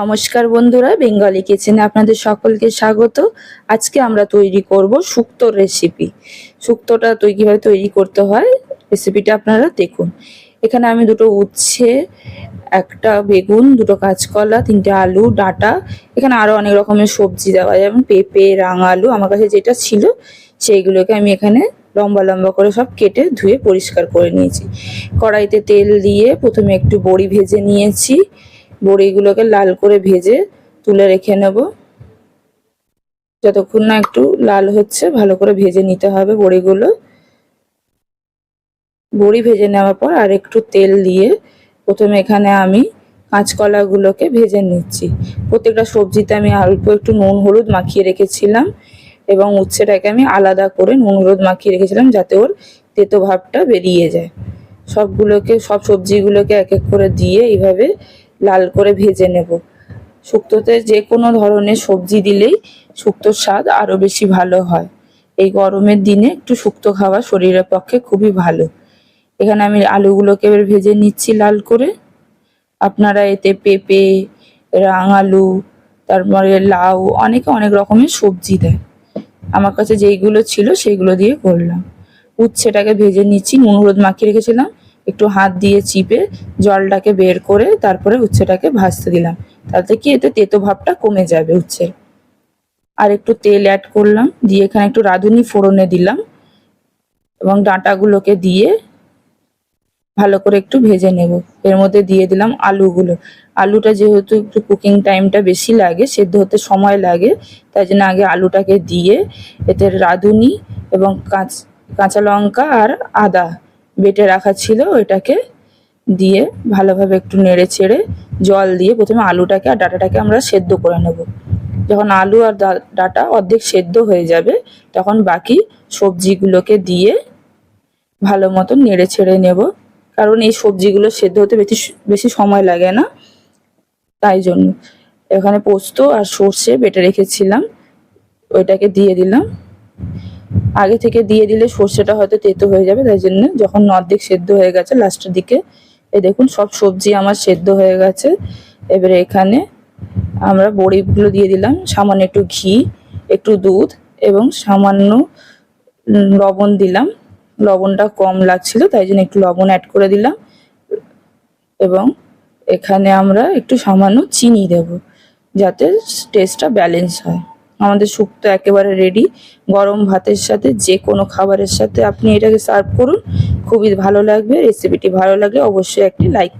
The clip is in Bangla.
নমস্কার বন্ধুরা, বেঙ্গলি কিচেনে আপনাদের সকলকে স্বাগত। আজকে আমরা তৈরি করব শুক্তোর রেসিপি। শুক্তোটা কিভাবে তৈরি করতে হয় রেসিপিটা আপনারা দেখুন। এখানে আমি দুটো উচ্ছে, একটা বেগুন, দুটো কাঁচকলা, তিনটে আলু, ডাঁটা, এখানে আরও অনেক রকমের সবজি দেওয়া যায়, যেমন পেঁপে, রাঙালু, আমার কাছে যেটা ছিল সেইগুলোকে আমি এখানে লম্বা লম্বা করে সব কেটে ধুয়ে পরিষ্কার করে নিয়েছি। কড়াইতে তেল দিয়ে প্রথমে একটু বড়ি ভেজে নিয়েছি। বড়িগুলোকে লাল করে ভেজে তুলে রেখে নেব। যতক্ষণ না একটু লাল হচ্ছে ভালো করে ভেজে নিতে হবে বড়িগুলো। বড়ি ভেজে নেওয়ার পর আর একটু তেল দিয়ে প্রথমে এখানে আমি কাঁচকলাগুলোকে ভেজে নিচ্ছি। প্রত্যেকটা সবজিতে আমি অল্প একটু নুন হলুদ মাখিয়ে রেখেছিলাম এবং উচ্ছেটাকে আমি আলাদা করে নুন হলুদ মাখিয়ে রেখেছিলাম যাতে ওর তেতো ভাবটা বেরিয়ে যায়। সব সবজিগুলোকে এক এক করে দিয়ে এইভাবে লাল করে ভেজে নেব। শুক্তোতে যে কোনো ধরনের সবজি দিলেই শুক্তোর স্বাদ আরও বেশি ভালো হয়। এই গরমের দিনে একটু শুক্তো খাওয়া শরীরের পক্ষে খুবই ভালো। এখানে আমি আলুগুলোকে এবার ভেজে নিচ্ছি লাল করে। আপনারা এতে পেঁপে, রাঙালু, তারপরে লাউ, অনেকে অনেক রকমের সবজি দেয়। আমার কাছে যেইগুলো ছিল সেইগুলো দিয়ে করলাম। উচ্ছেটাকে ভেজে নিচ্ছি, নুন হলুদ মাখিয়ে রেখেছিলাম, একটু হাত দিয়ে চিপে জলটাকে বের করে তারপরে উচ্ছেটাকে ভাজতে দিলাম। তাতে কি এতে তেতো ভাবটা কমে যাবে উচ্ছের। আর একটু তেল অ্যাড করলাম, দিয়ে এখানে একটু রাঁধুনি ফোড়নে দিলাম এবং ডাঁটাগুলোকে দিয়ে ভালো করে একটু ভেজে নেব। এর মধ্যে দিয়ে দিলাম আলুগুলো। আলুটা যেহেতু একটু কুকিং টাইমটা বেশি লাগে, সেদ্ধ হতে সময় লাগে, তাই জন্য আগে আলুটাকে দিয়ে এতে রাঁধুনি এবং কাঁচা লঙ্কা আর আদা বেটে রাখা ছিল ওইটাকে দিয়ে ভালোভাবে একটু নেড়ে ছেড়ে জল দিয়ে প্রথমে আলুটাকে আর ডাঁটাটাকে আমরা সেদ্ধ করে নেব। যখন আলু আর ডাঁটা অর্ধেক সেদ্ধ হয়ে যাবে তখন বাকি সবজিগুলোকে দিয়ে ভালো মতন নেড়ে ছেড়ে নেব, কারণ এই সবজিগুলো সেদ্ধ হতে বেশি সময় লাগে না, তাই জন্য। এখানে পোস্ত আর সর্ষে বেটে রেখেছিলাম, ওইটাকে দিয়ে দিলাম। আগে থেকে দিয়ে দিলে সর্ষেটা হয়তো তেতো হয়ে যাবে, তাই জন্য যখন অর্ধেক সেদ্ধ হয়ে গেছে লাস্টের দিকে এই দেখুন সব সবজি আমার সেদ্ধ হয়ে গেছে। এবারে এখানে আমরা বড়িগুলো দিয়ে দিলাম, সামান্য একটু ঘি, একটু দুধ এবং সামান্য লবণ দিলাম। লবণটা কম লাগছিল তাই জন্য একটু লবণ অ্যাড করে দিলাম এবং এখানে আমরা একটু সামান্য চিনি দেব যাতে টেস্টটা ব্যালেন্স হয়। আমাদের শুক্তো একেবারে রেডি। গরম ভাতের সাথে যে কোনো খাবারের সাথে আপনি এটাকে সার্ভ করুন, খুবই ভালো লাগবে। রেসিপিটি ভালো লাগলে অবশ্যই একটি লাইক